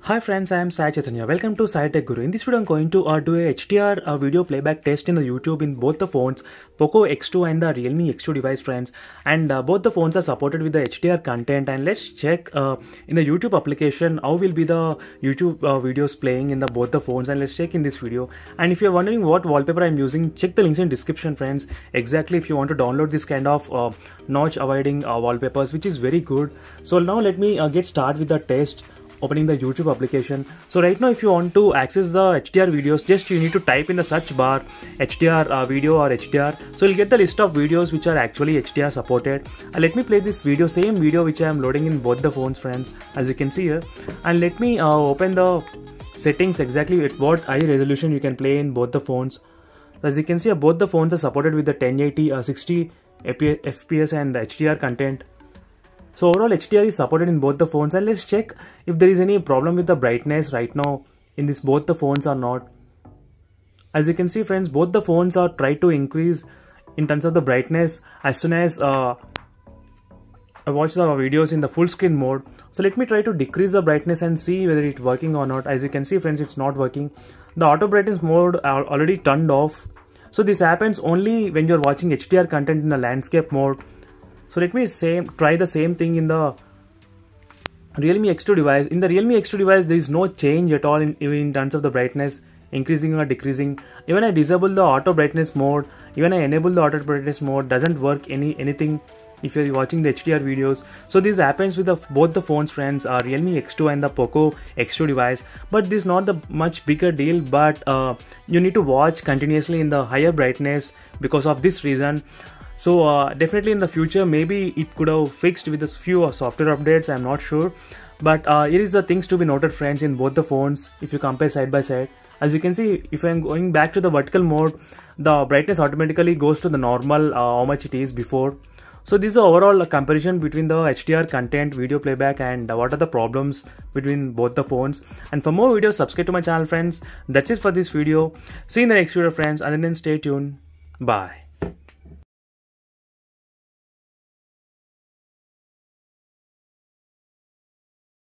Hi friends, I am Sai Chaitanya. Welcome to Sai Tech Guru. In this video, I'm going to do a HDR video playback test in the YouTube in both the phones, Poco X2 and the Realme X2 device, friends. And both the phones are supported with the HDR content. And let's check in the YouTube application how will be the YouTube videos playing in both the phones. And let's check in this video. And if you're wondering what wallpaper I'm using, check the links in description, friends. Exactly, if you want to download this kind of notch avoiding wallpapers, which is very good. So now let me get started with the test. Opening the YouTube application. So right now, if you want to access the HDR videos, just you need to type in the search bar HDR video or HDR. So you'll get the list of videos which are actually HDR supported. And let me play this video, same video which I am loading in both the phones, friends, as you can see here. And let me open the settings exactly at what high resolution you can play in both the phones. As you can see, both the phones are supported with the 1080 60 FPS and HDR content. So overall HDR is supported in both the phones, and let's check if there is any problem with the brightness right now in both the phones or not. As you can see, friends, both the phones are trying to increase in terms of the brightness as soon as I watch the videos in the full screen mode. So let me try to decrease the brightness and see whether it's working or not. As you can see, friends, it's not working. The auto brightness mode are already turned off. So this happens only when you're watching HDR content in the landscape mode. So let me try the same thing in the Realme X2 device. In the Realme X2 device, there is no change at all in terms of the brightness, increasing or decreasing. Even I disable the auto brightness mode, even I enable the auto brightness mode, doesn't work anything if you're watching the HDR videos. So this happens with both the phones, friends, Realme X2 and the Poco X2 device. But this is not the much bigger deal, but you need to watch continuously in the higher brightness because of this reason. So definitely in the future, maybe it could have fixed with a few software updates, I'm not sure. But here is the things to be noted, friends, in both the phones if you compare side by side. As you can see, if I'm going back to the vertical mode, the brightness automatically goes to the normal how much it is before. So this is the overall comparison between the HDR content, video playback, and what are the problems between both the phones. And for more videos, subscribe to my channel, friends. That's it for this video. See you in the next video, friends. Until then, stay tuned. Bye.